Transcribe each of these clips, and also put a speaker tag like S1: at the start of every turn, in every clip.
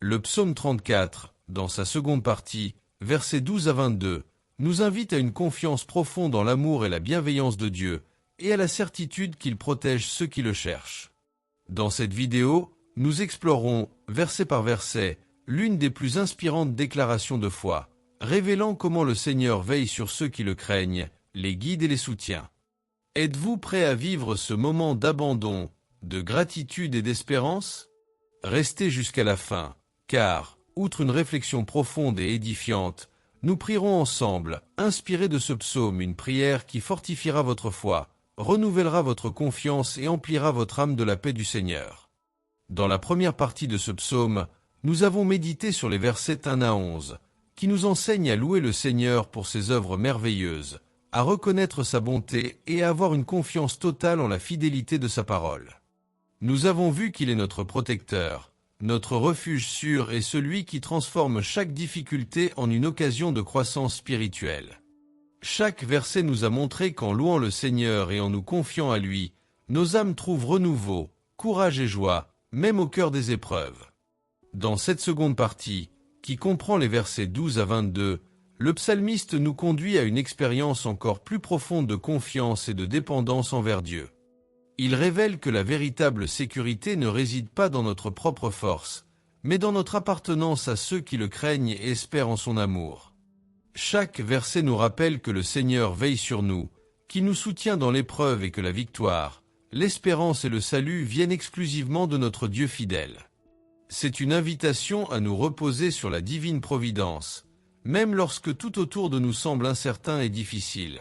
S1: Le psaume 34, dans sa seconde partie, versets 12 à 22, nous invite à une confiance profonde en l'amour et la bienveillance de Dieu, et à la certitude qu'il protège ceux qui le cherchent. Dans cette vidéo, nous explorons, verset par verset, l'une des plus inspirantes déclarations de foi, révélant comment le Seigneur veille sur ceux qui le craignent, les guide et les soutient. Êtes-vous prêt à vivre ce moment d'abandon, de gratitude et d'espérance? Restez jusqu'à la fin, car, outre une réflexion profonde et édifiante, nous prierons ensemble, inspirés de ce psaume, une prière qui fortifiera votre foi, renouvellera votre confiance et emplira votre âme de la paix du Seigneur. Dans la première partie de ce psaume, nous avons médité sur les versets 1 à 11, qui nous enseignent à louer le Seigneur pour ses œuvres merveilleuses, à reconnaître sa bonté et à avoir une confiance totale en la fidélité de sa parole. Nous avons vu qu'il est notre protecteur, notre refuge sûr et celui qui transforme chaque difficulté en une occasion de croissance spirituelle. Chaque verset nous a montré qu'en louant le Seigneur et en nous confiant à lui, nos âmes trouvent renouveau, courage et joie, même au cœur des épreuves. Dans cette seconde partie, qui comprend les versets 12 à 22, le psalmiste nous conduit à une expérience encore plus profonde de confiance et de dépendance envers Dieu. Il révèle que la véritable sécurité ne réside pas dans notre propre force, mais dans notre appartenance à ceux qui le craignent et espèrent en son amour. Chaque verset nous rappelle que le Seigneur veille sur nous, qu'il nous soutient dans l'épreuve et que la victoire, l'espérance et le salut viennent exclusivement de notre Dieu fidèle. C'est une invitation à nous reposer sur la divine providence, même lorsque tout autour de nous semble incertain et difficile.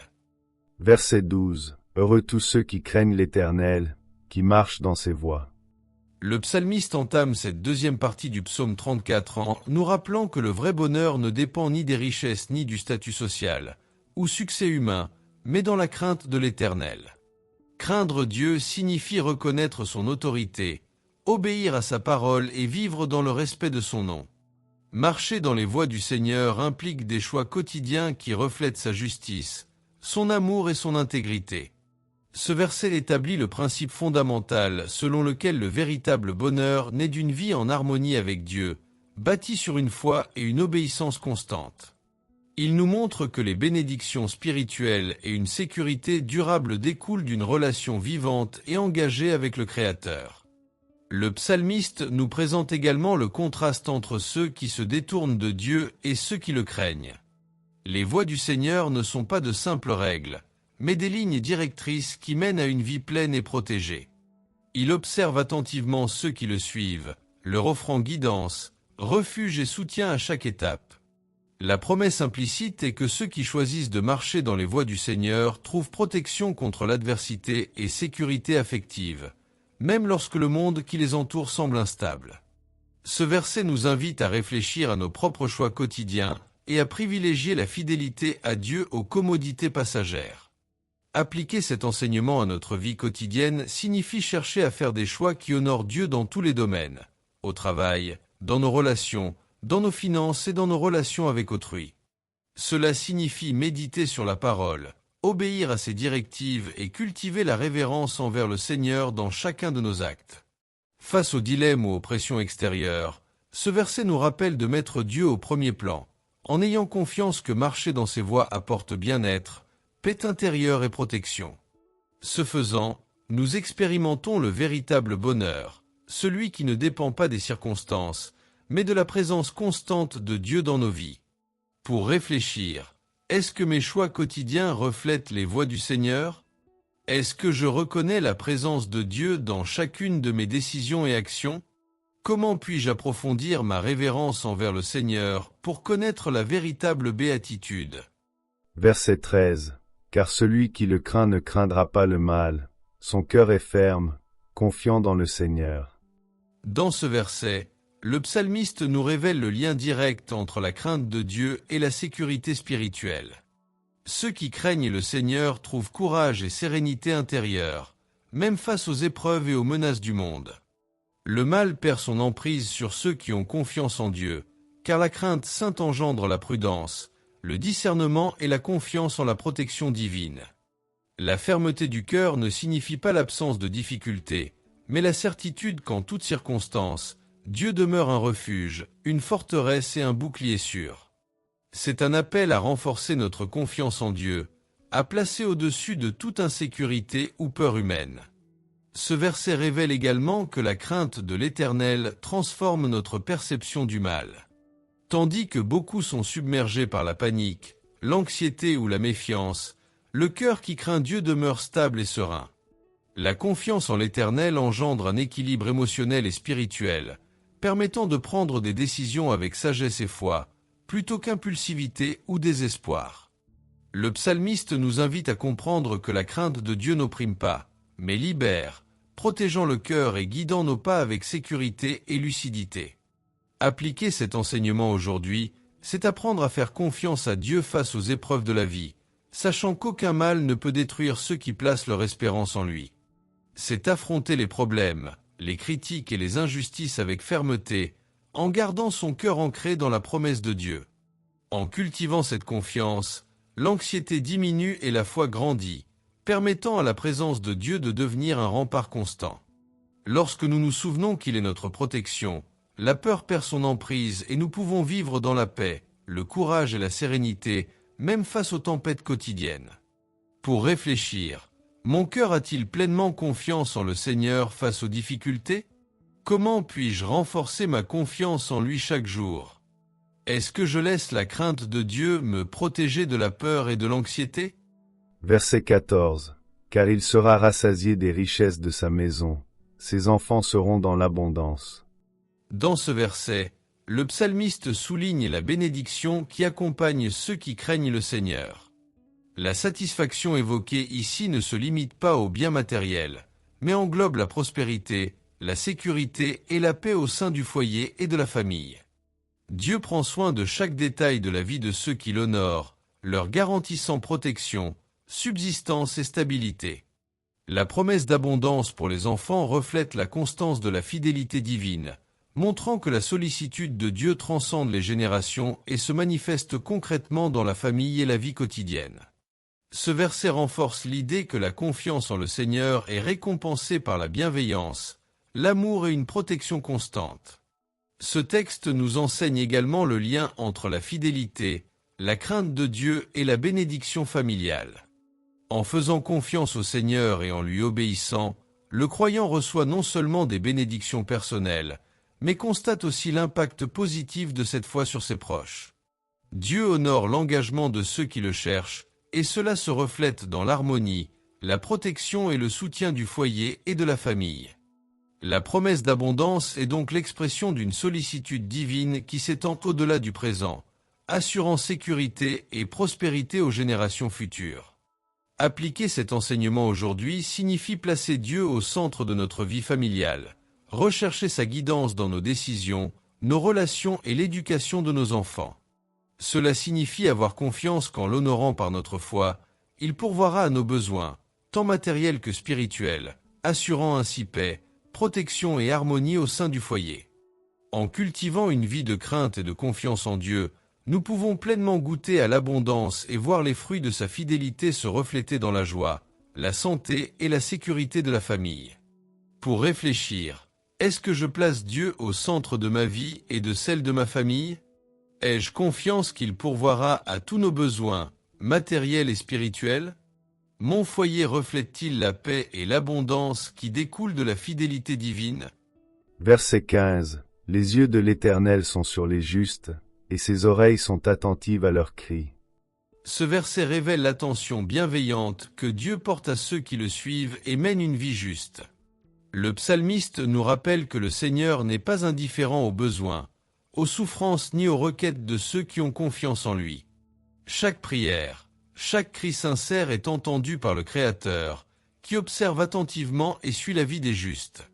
S2: Verset 12. Heureux tous ceux qui craignent l'Éternel, qui marchent dans ses voies.
S1: Le psalmiste entame cette deuxième partie du psaume 34 en nous rappelant que le vrai bonheur ne dépend ni des richesses ni du statut social, ou succès humain, mais dans la crainte de l'Éternel. Craindre Dieu signifie reconnaître son autorité, obéir à sa parole et vivre dans le respect de son nom. Marcher dans les voies du Seigneur implique des choix quotidiens qui reflètent sa justice, son amour et son intégrité. Ce verset établit le principe fondamental selon lequel le véritable bonheur naît d'une vie en harmonie avec Dieu, bâtie sur une foi et une obéissance constante. Il nous montre que les bénédictions spirituelles et une sécurité durable découlent d'une relation vivante et engagée avec le Créateur. Le psalmiste nous présente également le contraste entre ceux qui se détournent de Dieu et ceux qui le craignent. Les voies du Seigneur ne sont pas de simples règles, mais des lignes directrices qui mènent à une vie pleine et protégée. Il observe attentivement ceux qui le suivent, leur offrant guidance, refuge et soutien à chaque étape. La promesse implicite est que ceux qui choisissent de marcher dans les voies du Seigneur trouvent protection contre l'adversité et sécurité affective, même lorsque le monde qui les entoure semble instable. Ce verset nous invite à réfléchir à nos propres choix quotidiens et à privilégier la fidélité à Dieu aux commodités passagères. Appliquer cet enseignement à notre vie quotidienne signifie chercher à faire des choix qui honorent Dieu dans tous les domaines, au travail, dans nos relations, dans nos finances et dans nos relations avec autrui. Cela signifie méditer sur la parole, obéir à ses directives et cultiver la révérence envers le Seigneur dans chacun de nos actes. Face aux dilemmes ou aux pressions extérieures, ce verset nous rappelle de mettre Dieu au premier plan, en ayant confiance que marcher dans ses voies apporte bien-être, paix intérieure et protection. Ce faisant, nous expérimentons le véritable bonheur, celui qui ne dépend pas des circonstances, mais de la présence constante de Dieu dans nos vies. Pour réfléchir, est-ce que mes choix quotidiens reflètent les voies du Seigneur? Est-ce que je reconnais la présence de Dieu dans chacune de mes décisions et actions? Comment puis-je approfondir ma révérence envers le Seigneur pour connaître la véritable béatitude?
S2: Verset 13. Car celui qui le craint ne craindra pas le mal, son cœur est ferme, confiant dans le Seigneur.
S1: Dans ce verset, le psalmiste nous révèle le lien direct entre la crainte de Dieu et la sécurité spirituelle. Ceux qui craignent le Seigneur trouvent courage et sérénité intérieure, même face aux épreuves et aux menaces du monde. Le mal perd son emprise sur ceux qui ont confiance en Dieu, car la crainte sainte engendre la prudence, le discernement et la confiance en la protection divine. La fermeté du cœur ne signifie pas l'absence de difficultés, mais la certitude qu'en toutes circonstances, Dieu demeure un refuge, une forteresse et un bouclier sûr. C'est un appel à renforcer notre confiance en Dieu, à placer au-dessus de toute insécurité ou peur humaine. Ce verset révèle également que la crainte de l'Éternel transforme notre perception du mal. Tandis que beaucoup sont submergés par la panique, l'anxiété ou la méfiance, le cœur qui craint Dieu demeure stable et serein. La confiance en l'Éternel engendre un équilibre émotionnel et spirituel, permettant de prendre des décisions avec sagesse et foi, plutôt qu'impulsivité ou désespoir. Le psalmiste nous invite à comprendre que la crainte de Dieu n'opprime pas, mais libère, protégeant le cœur et guidant nos pas avec sécurité et lucidité. Appliquer cet enseignement aujourd'hui, c'est apprendre à faire confiance à Dieu face aux épreuves de la vie, sachant qu'aucun mal ne peut détruire ceux qui placent leur espérance en lui. C'est affronter les problèmes, les critiques et les injustices avec fermeté, en gardant son cœur ancré dans la promesse de Dieu. En cultivant cette confiance, l'anxiété diminue et la foi grandit, permettant à la présence de Dieu de devenir un rempart constant. Lorsque nous nous souvenons qu'il est notre protection, la peur perd son emprise et nous pouvons vivre dans la paix, le courage et la sérénité, même face aux tempêtes quotidiennes. Pour réfléchir, mon cœur a-t-il pleinement confiance en le Seigneur face aux difficultés? Comment puis-je renforcer ma confiance en lui chaque jour? Est-ce que je laisse la crainte de Dieu me protéger de la peur et de l'anxiété?
S2: Verset 14. Car il sera rassasié des richesses de sa maison, ses enfants seront dans l'abondance.
S1: Dans ce verset, le psalmiste souligne la bénédiction qui accompagne ceux qui craignent le Seigneur. La satisfaction évoquée ici ne se limite pas aux biens matériels, mais englobe la prospérité, la sécurité et la paix au sein du foyer et de la famille. Dieu prend soin de chaque détail de la vie de ceux qui l'honorent, leur garantissant protection, subsistance et stabilité. La promesse d'abondance pour les enfants reflète la constance de la fidélité divine, montrant que la sollicitude de Dieu transcende les générations et se manifeste concrètement dans la famille et la vie quotidienne. Ce verset renforce l'idée que la confiance en le Seigneur est récompensée par la bienveillance, l'amour et une protection constante. Ce texte nous enseigne également le lien entre la fidélité, la crainte de Dieu et la bénédiction familiale. En faisant confiance au Seigneur et en lui obéissant, le croyant reçoit non seulement des bénédictions personnelles, mais constate aussi l'impact positif de cette foi sur ses proches. Dieu honore l'engagement de ceux qui le cherchent, et cela se reflète dans l'harmonie, la protection et le soutien du foyer et de la famille. La promesse d'abondance est donc l'expression d'une sollicitude divine qui s'étend au-delà du présent, assurant sécurité et prospérité aux générations futures. Appliquer cet enseignement aujourd'hui signifie placer Dieu au centre de notre vie familiale, rechercher sa guidance dans nos décisions, nos relations et l'éducation de nos enfants. Cela signifie avoir confiance qu'en l'honorant par notre foi, il pourvoira à nos besoins, tant matériels que spirituels, assurant ainsi paix, protection et harmonie au sein du foyer. En cultivant une vie de crainte et de confiance en Dieu, nous pouvons pleinement goûter à l'abondance et voir les fruits de sa fidélité se refléter dans la joie, la santé et la sécurité de la famille. Pour réfléchir, est-ce que je place Dieu au centre de ma vie et de celle de ma famille? Ai-je confiance qu'il pourvoira à tous nos besoins, matériels et spirituels? Mon foyer reflète-t-il la paix et l'abondance qui découlent de la fidélité divine?
S2: Verset 15. Les yeux de l'Éternel sont sur les justes, et ses oreilles sont attentives à leurs cris.
S1: Ce verset révèle l'attention bienveillante que Dieu porte à ceux qui le suivent et mènent une vie juste. Le psalmiste nous rappelle que le Seigneur n'est pas indifférent aux besoins, aux souffrances ni aux requêtes de ceux qui ont confiance en lui. Chaque prière, chaque cri sincère est entendu par le Créateur, qui observe attentivement et suit la vie des justes.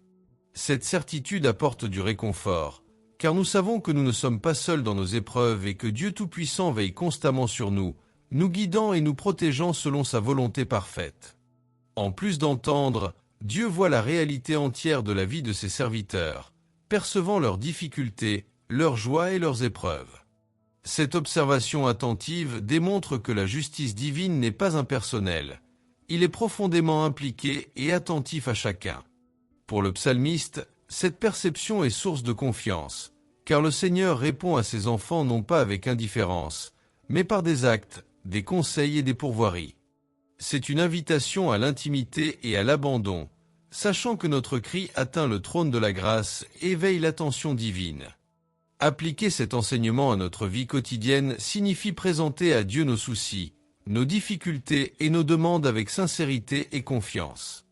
S1: Cette certitude apporte du réconfort, car nous savons que nous ne sommes pas seuls dans nos épreuves et que Dieu Tout-Puissant veille constamment sur nous, nous guidant et nous protégeant selon sa volonté parfaite. En plus d'entendre, Dieu voit la réalité entière de la vie de ses serviteurs, percevant leurs difficultés, leurs joies et leurs épreuves. Cette observation attentive démontre que la justice divine n'est pas impersonnelle. Il est profondément impliqué et attentif à chacun. Pour le psalmiste, Cette perception est source de confiance, car le Seigneur répond à ses enfants non pas avec indifférence, mais par des actes, des conseils et des pourvoiries. C'est une invitation à l'intimité et à l'abandon, sachant que notre cri atteint le trône de la grâce et éveille l'attention divine. Appliquer cet enseignement à notre vie quotidienne signifie présenter à Dieu nos soucis, nos difficultés et nos demandes avec sincérité et confiance.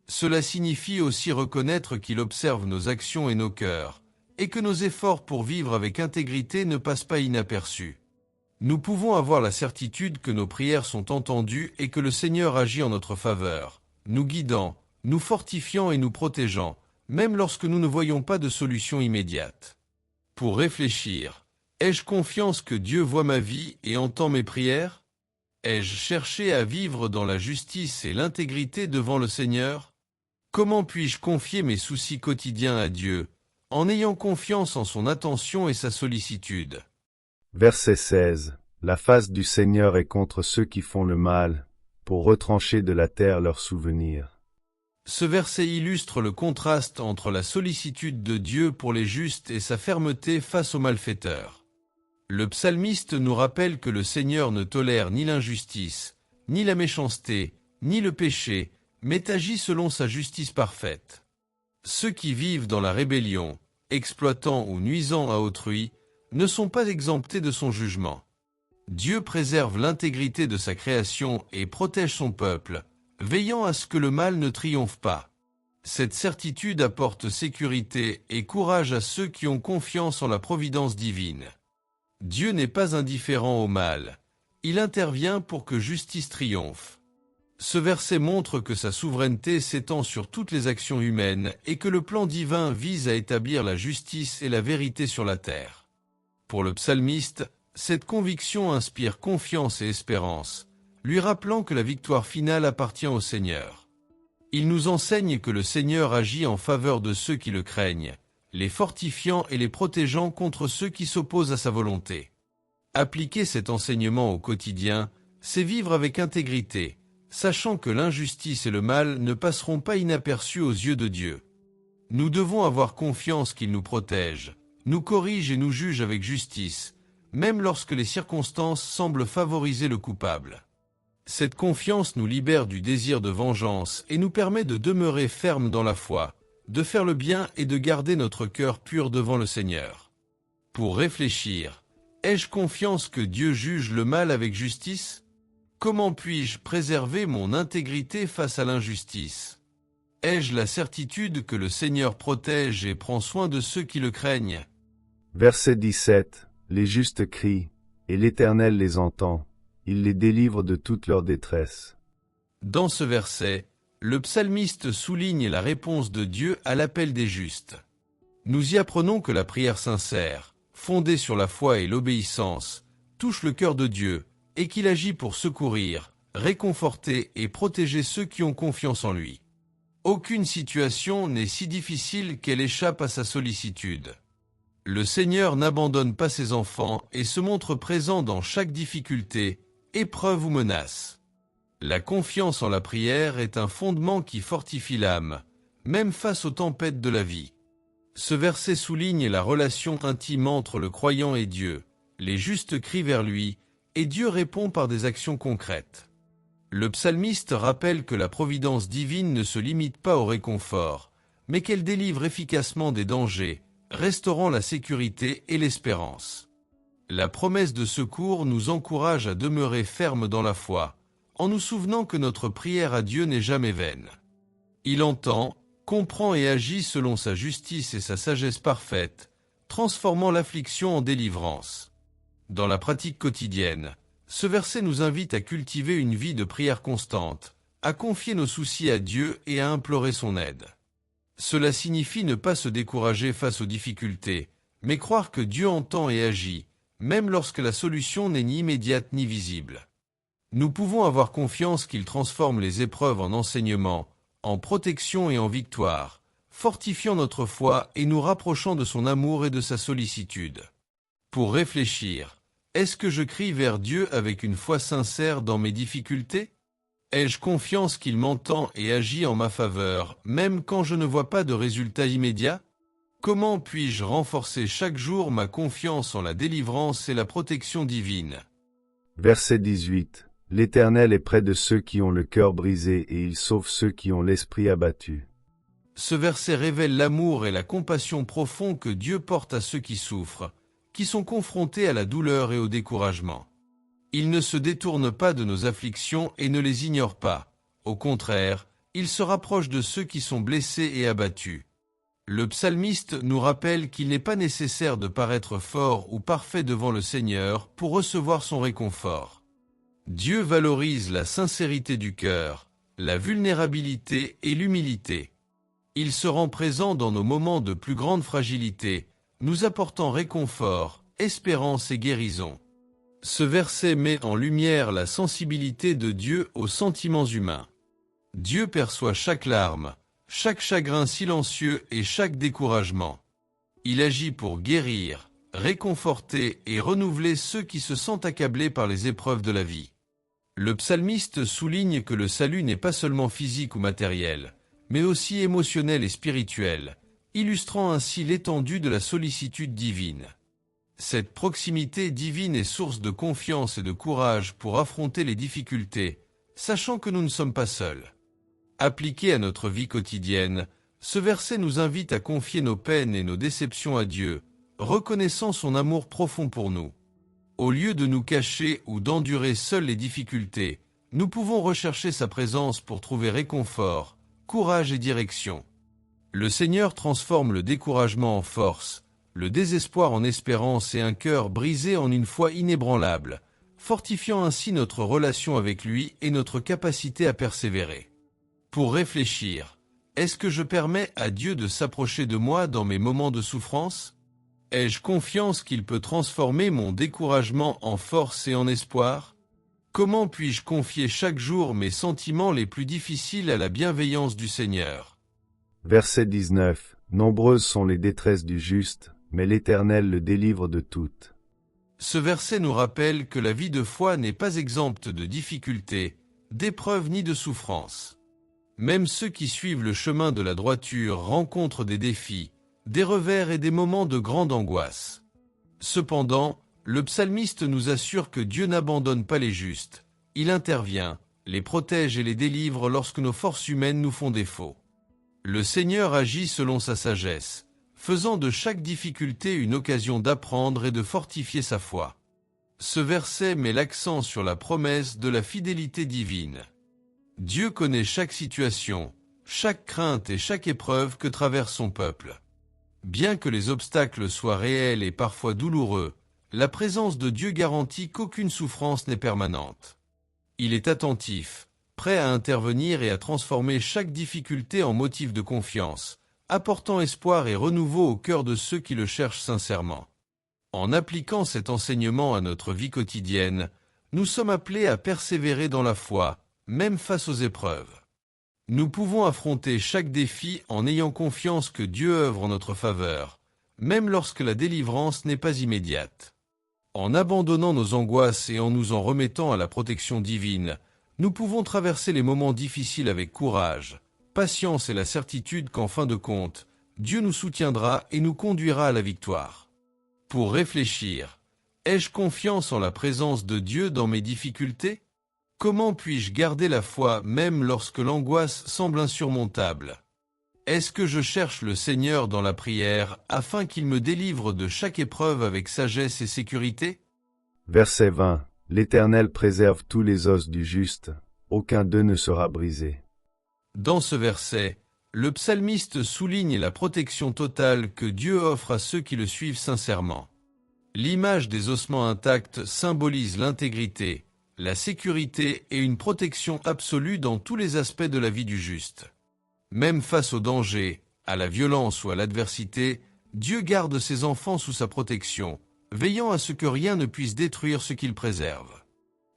S1: Cela signifie aussi reconnaître qu'il observe nos actions et nos cœurs, et que nos efforts pour vivre avec intégrité ne passent pas inaperçus. Nous pouvons avoir la certitude que nos prières sont entendues et que le Seigneur agit en notre faveur, nous guidant, nous fortifiant et nous protégeant, même lorsque nous ne voyons pas de solution immédiate. Pour réfléchir, ai-je confiance que Dieu voit ma vie et entend mes prières? Ai-je cherché à vivre dans la justice et l'intégrité devant le Seigneur? Comment puis-je confier mes soucis quotidiens à Dieu, en ayant confiance en son attention et sa sollicitude?
S2: Verset 16. La face du Seigneur est contre ceux qui font le mal, pour retrancher de la terre leurs souvenirs.
S1: Ce verset illustre le contraste entre la sollicitude de Dieu pour les justes et sa fermeté face aux malfaiteurs. Le psalmiste nous rappelle que le Seigneur ne tolère ni l'injustice, ni la méchanceté, ni le péché, mais agit selon sa justice parfaite. Ceux qui vivent dans la rébellion, exploitant ou nuisant à autrui, ne sont pas exemptés de son jugement. Dieu préserve l'intégrité de sa création et protège son peuple, veillant à ce que le mal ne triomphe pas. Cette certitude apporte sécurité et courage à ceux qui ont confiance en la providence divine. Dieu n'est pas indifférent au mal. Il intervient pour que justice triomphe. Ce verset montre que sa souveraineté s'étend sur toutes les actions humaines et que le plan divin vise à établir la justice et la vérité sur la terre. Pour le psalmiste, cette conviction inspire confiance et espérance, lui rappelant que la victoire finale appartient au Seigneur. Il nous enseigne que le Seigneur agit en faveur de ceux qui le craignent, les fortifiant et les protégeant contre ceux qui s'opposent à sa volonté. Appliquer cet enseignement au quotidien, c'est vivre avec intégrité, sachant que l'injustice et le mal ne passeront pas inaperçus aux yeux de Dieu. Nous devons avoir confiance qu'il nous protège, nous corrige et nous juge avec justice, même lorsque les circonstances semblent favoriser le coupable. Cette confiance nous libère du désir de vengeance et nous permet de demeurer fermes dans la foi, de faire le bien et de garder notre cœur pur devant le Seigneur. Pour réfléchir, ai-je confiance que Dieu juge le mal avec justice? Comment puis-je préserver mon intégrité face à l'injustice? Ai-je la certitude que le Seigneur protège et prend soin de ceux qui le craignent?
S2: Verset 17. Les justes crient, et l'Éternel les entend. Il les délivre de toute leur détresse.
S1: Dans ce verset, le psalmiste souligne la réponse de Dieu à l'appel des justes. Nous y apprenons que la prière sincère, fondée sur la foi et l'obéissance, touche le cœur de Dieu, et qu'il agit pour secourir, réconforter et protéger ceux qui ont confiance en lui. Aucune situation n'est si difficile qu'elle échappe à sa sollicitude. Le Seigneur n'abandonne pas ses enfants et se montre présent dans chaque difficulté, épreuve ou menace. La confiance en la prière est un fondement qui fortifie l'âme, même face aux tempêtes de la vie. Ce verset souligne la relation intime entre le croyant et Dieu. Les justes crient vers lui, et Dieu répond par des actions concrètes. Le psalmiste rappelle que la providence divine ne se limite pas au réconfort, mais qu'elle délivre efficacement des dangers, restaurant la sécurité et l'espérance. La promesse de secours nous encourage à demeurer fermes dans la foi, en nous souvenant que notre prière à Dieu n'est jamais vaine. Il entend, comprend et agit selon sa justice et sa sagesse parfaite, transformant l'affliction en délivrance. Dans la pratique quotidienne, ce verset nous invite à cultiver une vie de prière constante, à confier nos soucis à Dieu et à implorer son aide. Cela signifie ne pas se décourager face aux difficultés, mais croire que Dieu entend et agit, même lorsque la solution n'est ni immédiate ni visible. Nous pouvons avoir confiance qu'il transforme les épreuves en enseignement, en protection et en victoire, fortifiant notre foi et nous rapprochant de son amour et de sa sollicitude. Pour réfléchir, est-ce que je crie vers Dieu avec une foi sincère dans mes difficultés? Ai-je confiance qu'il m'entend et agit en ma faveur, même quand je ne vois pas de résultat immédiat? Comment puis-je renforcer chaque jour ma confiance en la délivrance et la protection divine?
S2: Verset 18. L'Éternel est près de ceux qui ont le cœur brisé et il sauve ceux qui ont l'esprit abattu.
S1: Ce verset révèle l'amour et la compassion profond que Dieu porte à ceux qui souffrent, qui sont confrontés à la douleur et au découragement. Il ne se détourne pas de nos afflictions et ne les ignore pas. Au contraire, il se rapproche de ceux qui sont blessés et abattus. Le psalmiste nous rappelle qu'il n'est pas nécessaire de paraître fort ou parfait devant le Seigneur pour recevoir son réconfort. Dieu valorise la sincérité du cœur, la vulnérabilité et l'humilité. Il se rend présent dans nos moments de plus grande fragilité, nous apportant réconfort, espérance et guérison. Ce verset met en lumière la sensibilité de Dieu aux sentiments humains. Dieu perçoit chaque larme, chaque chagrin silencieux et chaque découragement. Il agit pour guérir, réconforter et renouveler ceux qui se sentent accablés par les épreuves de la vie. Le psalmiste souligne que le salut n'est pas seulement physique ou matériel, mais aussi émotionnel et spirituel, illustrant ainsi l'étendue de la sollicitude divine. Cette proximité divine est source de confiance et de courage pour affronter les difficultés, sachant que nous ne sommes pas seuls. Appliqué à notre vie quotidienne, ce verset nous invite à confier nos peines et nos déceptions à Dieu, reconnaissant son amour profond pour nous. Au lieu de nous cacher ou d'endurer seuls les difficultés, nous pouvons rechercher sa présence pour trouver réconfort, courage et direction. Le Seigneur transforme le découragement en force, le désespoir en espérance et un cœur brisé en une foi inébranlable, fortifiant ainsi notre relation avec lui et notre capacité à persévérer. Pour réfléchir, est-ce que je permets à Dieu de s'approcher de moi dans mes moments de souffrance? Ai-je confiance qu'il peut transformer mon découragement en force et en espoir? Comment puis-je confier chaque jour mes sentiments les plus difficiles à la bienveillance du Seigneur?
S2: Verset 19. Nombreuses sont les détresses du juste, mais l'Éternel le délivre de toutes.
S1: Ce verset nous rappelle que la vie de foi n'est pas exempte de difficultés, d'épreuves ni de souffrances. Même ceux qui suivent le chemin de la droiture rencontrent des défis, des revers et des moments de grande angoisse. Cependant, le psalmiste nous assure que Dieu n'abandonne pas les justes. Il intervient, les protège et les délivre lorsque nos forces humaines nous font défaut. Le Seigneur agit selon sa sagesse, faisant de chaque difficulté une occasion d'apprendre et de fortifier sa foi. Ce verset met l'accent sur la promesse de la fidélité divine. Dieu connaît chaque situation, chaque crainte et chaque épreuve que traverse son peuple. Bien que les obstacles soient réels et parfois douloureux, la présence de Dieu garantit qu'aucune souffrance n'est permanente. Il est attentif, prêt à intervenir et à transformer chaque difficulté en motif de confiance, apportant espoir et renouveau au cœur de ceux qui le cherchent sincèrement. En appliquant cet enseignement à notre vie quotidienne, nous sommes appelés à persévérer dans la foi, même face aux épreuves. Nous pouvons affronter chaque défi en ayant confiance que Dieu œuvre en notre faveur, même lorsque la délivrance n'est pas immédiate. En abandonnant nos angoisses et en nous en remettant à la protection divine, nous pouvons traverser les moments difficiles avec courage, patience et la certitude qu'en fin de compte, Dieu nous soutiendra et nous conduira à la victoire. Pour réfléchir, ai-je confiance en la présence de Dieu dans mes difficultés? Comment puis-je garder la foi même lorsque l'angoisse semble insurmontable? Est-ce que je cherche le Seigneur dans la prière afin qu'il me délivre de chaque épreuve avec sagesse et sécurité?
S2: Verset 20. L'Éternel préserve tous les os du juste, aucun d'eux ne sera brisé.
S1: Dans ce verset, le psalmiste souligne la protection totale que Dieu offre à ceux qui le suivent sincèrement. L'image des ossements intacts symbolise l'intégrité, la sécurité et une protection absolue dans tous les aspects de la vie du juste. Même face au danger, à la violence ou à l'adversité, Dieu garde ses enfants sous sa protection, veillant à ce que rien ne puisse détruire ce qu'il préserve.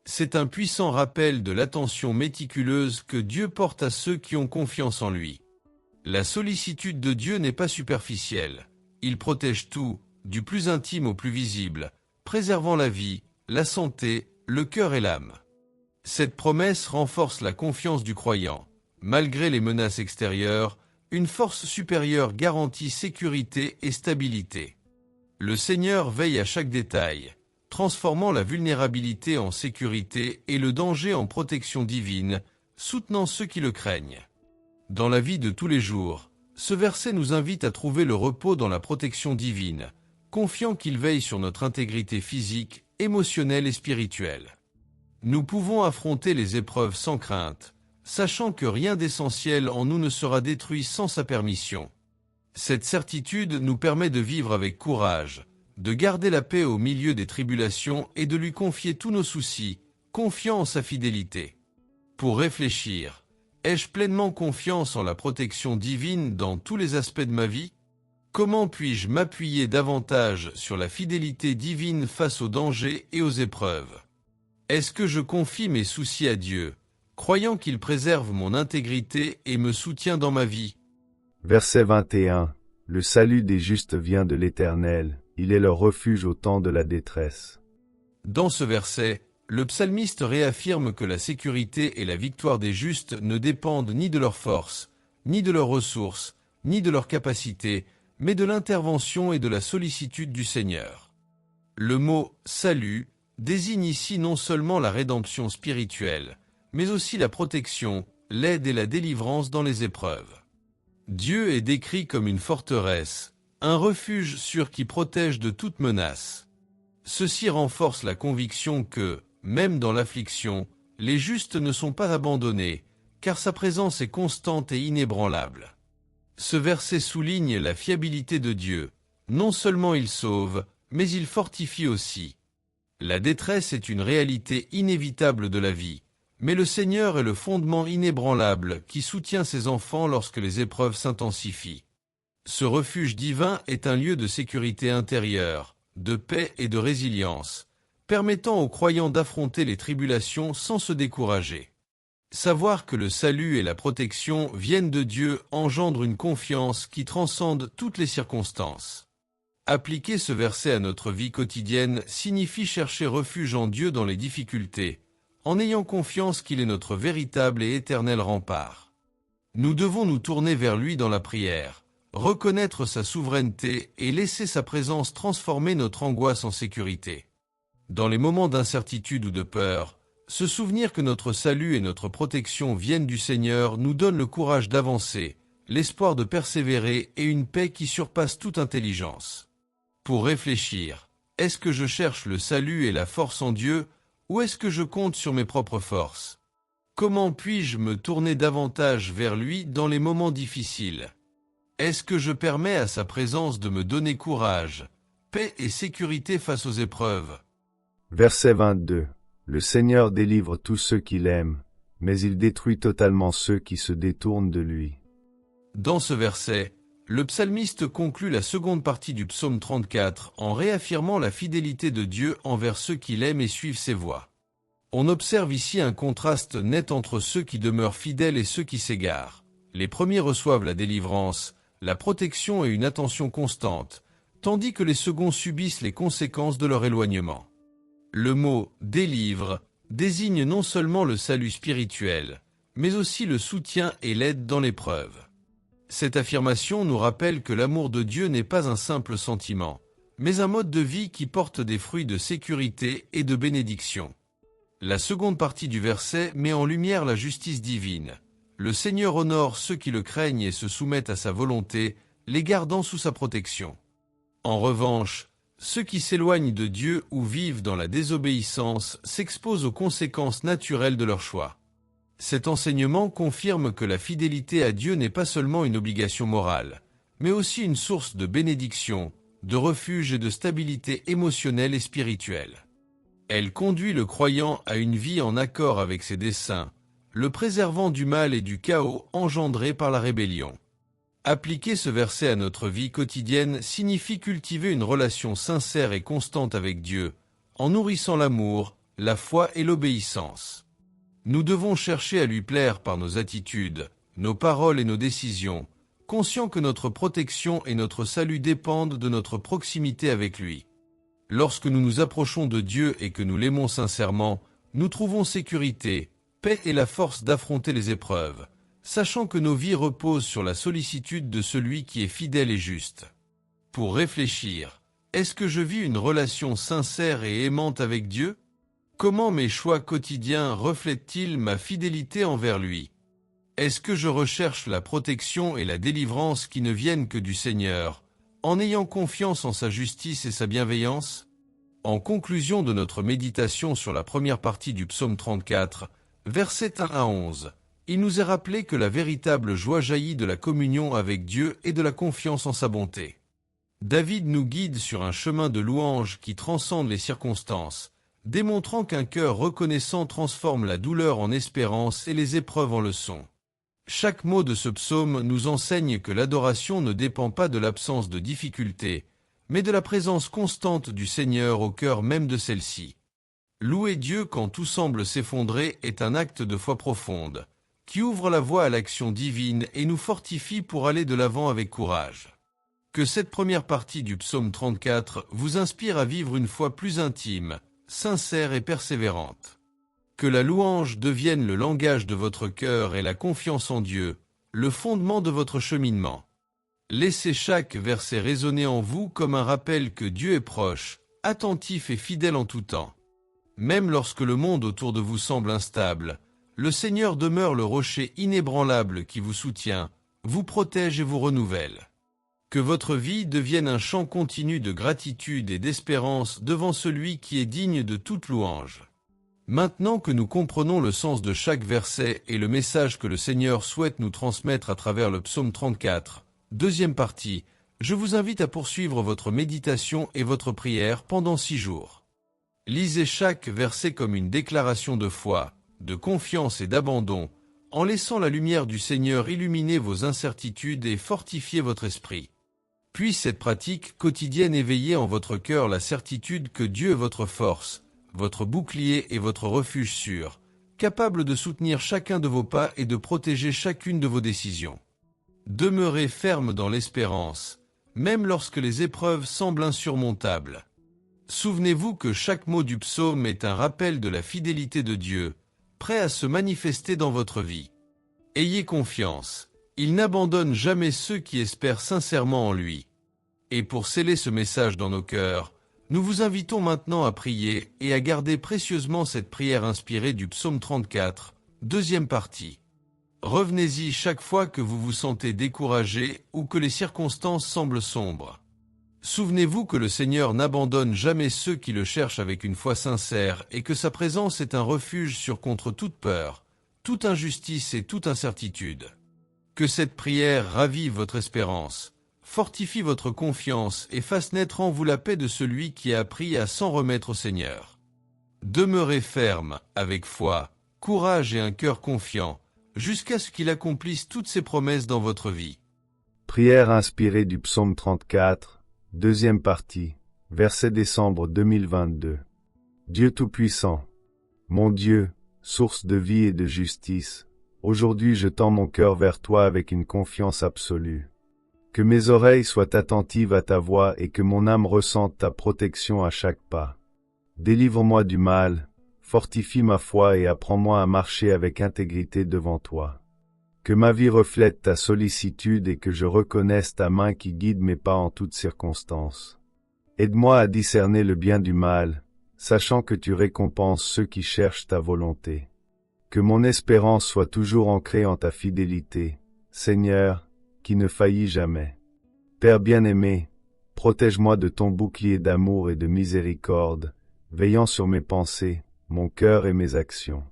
S1: C'est un puissant rappel de l'attention méticuleuse que Dieu porte à ceux qui ont confiance en lui. La sollicitude de Dieu n'est pas superficielle. Il protège tout, du plus intime au plus visible, préservant la vie, la santé, le cœur et l'âme. Cette promesse renforce la confiance du croyant. Malgré les menaces extérieures, une force supérieure garantit sécurité et stabilité. Le Seigneur veille à chaque détail, transformant la vulnérabilité en sécurité et le danger en protection divine, soutenant ceux qui le craignent. Dans la vie de tous les jours, ce verset nous invite à trouver le repos dans la protection divine, confiant qu'il veille sur notre intégrité physique, émotionnelle et spirituelle. Nous pouvons affronter les épreuves sans crainte, sachant que rien d'essentiel en nous ne sera détruit sans sa permission. Cette certitude nous permet de vivre avec courage, de garder la paix au milieu des tribulations et de lui confier tous nos soucis, confiant en sa fidélité. Pour réfléchir, ai-je pleinement confiance en la protection divine dans tous les aspects de ma vie? Comment puis-je m'appuyer davantage sur la fidélité divine face aux dangers et aux épreuves? Est-ce que je confie mes soucis à Dieu, croyant qu'il préserve mon intégrité et me soutient dans ma vie?
S2: Verset 21. Le salut des justes vient de l'Éternel, il est leur refuge au temps de la détresse.
S1: Dans ce verset, le psalmiste réaffirme que la sécurité et la victoire des justes ne dépendent ni de leur force, ni de leurs ressources, ni de leurs capacités, mais de l'intervention et de la sollicitude du Seigneur. Le mot « salut » désigne ici non seulement la rédemption spirituelle, mais aussi la protection, l'aide et la délivrance dans les épreuves. Dieu est décrit comme une forteresse, un refuge sûr qui protège de toute menace. Ceci renforce la conviction que, même dans l'affliction, les justes ne sont pas abandonnés, car sa présence est constante et inébranlable. Ce verset souligne la fiabilité de Dieu. Non seulement il sauve, mais il fortifie aussi. La détresse est une réalité inévitable de la vie, mais le Seigneur est le fondement inébranlable qui soutient ses enfants lorsque les épreuves s'intensifient. Ce refuge divin est un lieu de sécurité intérieure, de paix et de résilience, permettant aux croyants d'affronter les tribulations sans se décourager. Savoir que le salut et la protection viennent de Dieu engendre une confiance qui transcende toutes les circonstances. Appliquer ce verset à notre vie quotidienne signifie chercher refuge en Dieu dans les difficultés, en ayant confiance qu'il est notre véritable et éternel rempart. Nous devons nous tourner vers lui dans la prière, reconnaître sa souveraineté et laisser sa présence transformer notre angoisse en sécurité. Dans les moments d'incertitude ou de peur, se souvenir que notre salut et notre protection viennent du Seigneur nous donne le courage d'avancer, l'espoir de persévérer et une paix qui surpasse toute intelligence. Pour réfléchir, est-ce que je cherche le salut et la force en Dieu, ou est-ce que je compte sur mes propres forces? Comment puis-je me tourner davantage vers lui dans les moments difficiles? Est-ce que je permets à sa présence de me donner courage, paix et sécurité face aux épreuves?
S2: Verset 22. Le Seigneur délivre tous ceux qu'il aime, mais il détruit totalement ceux qui se détournent de lui.
S1: Dans ce verset, le psalmiste conclut la seconde partie du psaume 34 en réaffirmant la fidélité de Dieu envers ceux qui l'aiment et suivent ses voies. On observe ici un contraste net entre ceux qui demeurent fidèles et ceux qui s'égarent. Les premiers reçoivent la délivrance, la protection et une attention constante, tandis que les seconds subissent les conséquences de leur éloignement. Le mot « délivre » désigne non seulement le salut spirituel, mais aussi le soutien et l'aide dans l'épreuve. Cette affirmation nous rappelle que l'amour de Dieu n'est pas un simple sentiment, mais un mode de vie qui porte des fruits de sécurité et de bénédiction. La seconde partie du verset met en lumière la justice divine. Le Seigneur honore ceux qui le craignent et se soumettent à sa volonté, les gardant sous sa protection. En revanche, ceux qui s'éloignent de Dieu ou vivent dans la désobéissance s'exposent aux conséquences naturelles de leur choix. Cet enseignement confirme que la fidélité à Dieu n'est pas seulement une obligation morale, mais aussi une source de bénédiction, de refuge et de stabilité émotionnelle et spirituelle. Elle conduit le croyant à une vie en accord avec ses desseins, le préservant du mal et du chaos engendrés par la rébellion. Appliquer ce verset à notre vie quotidienne signifie cultiver une relation sincère et constante avec Dieu, en nourrissant l'amour, la foi et l'obéissance. Nous devons chercher à lui plaire par nos attitudes, nos paroles et nos décisions, conscients que notre protection et notre salut dépendent de notre proximité avec lui. Lorsque nous nous approchons de Dieu et que nous l'aimons sincèrement, nous trouvons sécurité, paix et la force d'affronter les épreuves, sachant que nos vies reposent sur la sollicitude de celui qui est fidèle et juste. Pour réfléchir, est-ce que je vis une relation sincère et aimante avec Dieu? Comment mes choix quotidiens reflètent-ils ma fidélité envers lui? Est-ce que je recherche la protection et la délivrance qui ne viennent que du Seigneur, en ayant confiance en sa justice et sa bienveillance? En conclusion de notre méditation sur la première partie du psaume 34, versets 1 à 11, il nous est rappelé que la véritable joie jaillit de la communion avec Dieu et de la confiance en sa bonté. David nous guide sur un chemin de louange qui transcende les circonstances, démontrant qu'un cœur reconnaissant transforme la douleur en espérance et les épreuves en leçons. Chaque mot de ce psaume nous enseigne que l'adoration ne dépend pas de l'absence de difficultés, mais de la présence constante du Seigneur au cœur même de celle-ci. Louer Dieu quand tout semble s'effondrer est un acte de foi profonde, qui ouvre la voie à l'action divine et nous fortifie pour aller de l'avant avec courage. Que cette première partie du psaume 34 vous inspire à vivre une foi plus intime, sincère et persévérante. Que la louange devienne le langage de votre cœur et la confiance en Dieu, le fondement de votre cheminement. Laissez chaque verset résonner en vous comme un rappel que Dieu est proche, attentif et fidèle en tout temps. Même lorsque le monde autour de vous semble instable, le Seigneur demeure le rocher inébranlable qui vous soutient, vous protège et vous renouvelle. Que votre vie devienne un chant continu de gratitude et d'espérance devant celui qui est digne de toute louange. Maintenant que nous comprenons le sens de chaque verset et le message que le Seigneur souhaite nous transmettre à travers le psaume 34, deuxième partie, je vous invite à poursuivre votre méditation et votre prière pendant 6 jours. Lisez chaque verset comme une déclaration de foi, de confiance et d'abandon, en laissant la lumière du Seigneur illuminer vos incertitudes et fortifier votre esprit. Puisse cette pratique quotidienne éveiller en votre cœur la certitude que Dieu est votre force, votre bouclier et votre refuge sûr, capable de soutenir chacun de vos pas et de protéger chacune de vos décisions. Demeurez ferme dans l'espérance, même lorsque les épreuves semblent insurmontables. Souvenez-vous que chaque mot du psaume est un rappel de la fidélité de Dieu, prêt à se manifester dans votre vie. Ayez confiance, il n'abandonne jamais ceux qui espèrent sincèrement en lui. Et pour sceller ce message dans nos cœurs, nous vous invitons maintenant à prier et à garder précieusement cette prière inspirée du psaume 34, deuxième partie. Revenez-y chaque fois que vous vous sentez découragé ou que les circonstances semblent sombres. Souvenez-vous que le Seigneur n'abandonne jamais ceux qui le cherchent avec une foi sincère et que sa présence est un refuge sûr contre toute peur, toute injustice et toute incertitude. Que cette prière ravive votre espérance, fortifie votre confiance et fasse naître en vous la paix de celui qui a appris à s'en remettre au Seigneur. Demeurez ferme, avec foi, courage et un cœur confiant, jusqu'à ce qu'il accomplisse toutes ses promesses dans votre vie.
S2: Prière inspirée du psaume 34, deuxième partie, verset décembre 2022. Dieu Tout-Puissant, mon Dieu, source de vie et de justice, aujourd'hui je tends mon cœur vers toi avec une confiance absolue. Que mes oreilles soient attentives à ta voix et que mon âme ressente ta protection à chaque pas. Délivre-moi du mal, fortifie ma foi et apprends-moi à marcher avec intégrité devant toi. Que ma vie reflète ta sollicitude et que je reconnaisse ta main qui guide mes pas en toutes circonstances. Aide-moi à discerner le bien du mal, sachant que tu récompenses ceux qui cherchent ta volonté. Que mon espérance soit toujours ancrée en ta fidélité, Seigneur, qui ne faillit jamais. Père bien-aimé, protège-moi de ton bouclier d'amour et de miséricorde, veillant sur mes pensées, mon cœur et mes actions.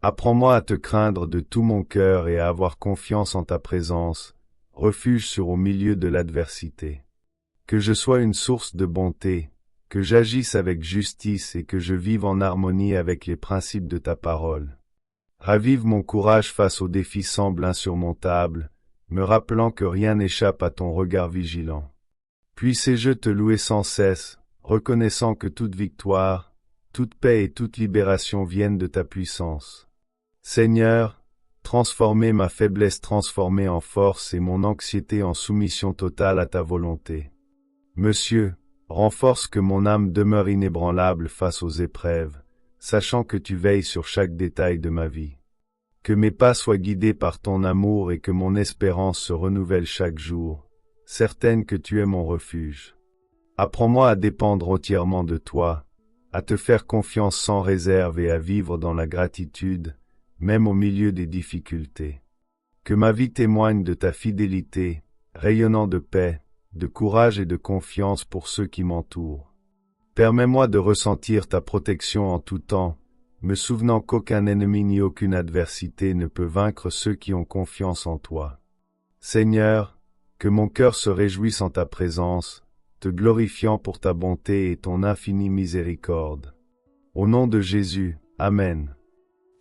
S2: Apprends-moi à te craindre de tout mon cœur et à avoir confiance en ta présence, refuge sûr au milieu de l'adversité. Que je sois une source de bonté, que j'agisse avec justice et que je vive en harmonie avec les principes de ta parole. Ravive mon courage face aux défis semblent insurmontables, me rappelant que rien n'échappe à ton regard vigilant. Puissé-je te louer sans cesse, reconnaissant que toute victoire, toute paix et toute libération viennent de ta puissance. Seigneur, transformez ma faiblesse transformée en force et mon anxiété en soumission totale à ta volonté. Monsieur, renforce que mon âme demeure inébranlable face aux épreuves, sachant que tu veilles sur chaque détail de ma vie. Que mes pas soient guidés par ton amour et que mon espérance se renouvelle chaque jour, certaine que tu es mon refuge. Apprends-moi à dépendre entièrement de toi, à te faire confiance sans réserve et à vivre dans la gratitude, même au milieu des difficultés. Que ma vie témoigne de ta fidélité, rayonnant de paix, de courage et de confiance pour ceux qui m'entourent. Permets-moi de ressentir ta protection en tout temps, me souvenant qu'aucun ennemi ni aucune adversité ne peut vaincre ceux qui ont confiance en toi. Seigneur, que mon cœur se réjouisse en ta présence, te glorifiant pour ta bonté et ton infinie miséricorde. Au nom de Jésus, Amen.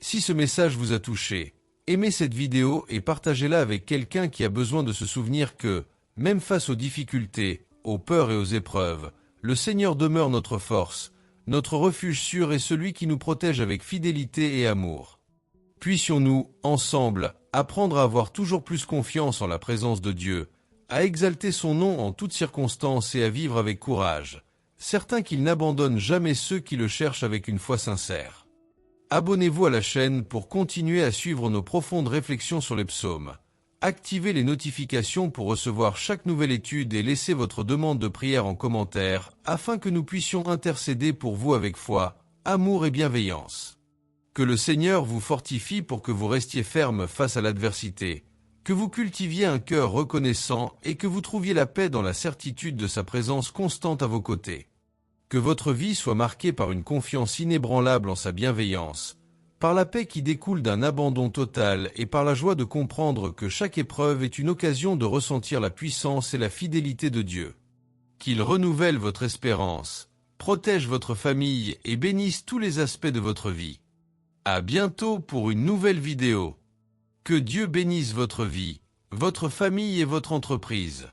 S1: Si ce message vous a touché, aimez cette vidéo et partagez-la avec quelqu'un qui a besoin de se souvenir que, même face aux difficultés, aux peurs et aux épreuves, le Seigneur demeure notre force, notre refuge sûr et celui qui nous protège avec fidélité et amour. Puissions-nous, ensemble, apprendre à avoir toujours plus confiance en la présence de Dieu, à exalter son nom en toutes circonstances et à vivre avec courage, certain qu'il n'abandonne jamais ceux qui le cherchent avec une foi sincère. Abonnez-vous à la chaîne pour continuer à suivre nos profondes réflexions sur les psaumes. Activez les notifications pour recevoir chaque nouvelle étude et laissez votre demande de prière en commentaire afin que nous puissions intercéder pour vous avec foi, amour et bienveillance. Que le Seigneur vous fortifie pour que vous restiez ferme face à l'adversité, que vous cultiviez un cœur reconnaissant et que vous trouviez la paix dans la certitude de sa présence constante à vos côtés. Que votre vie soit marquée par une confiance inébranlable en sa bienveillance, par la paix qui découle d'un abandon total et par la joie de comprendre que chaque épreuve est une occasion de ressentir la puissance et la fidélité de Dieu. Qu'il renouvelle votre espérance, protège votre famille et bénisse tous les aspects de votre vie. À bientôt pour une nouvelle vidéo. Que Dieu bénisse votre vie, votre famille et votre entreprise.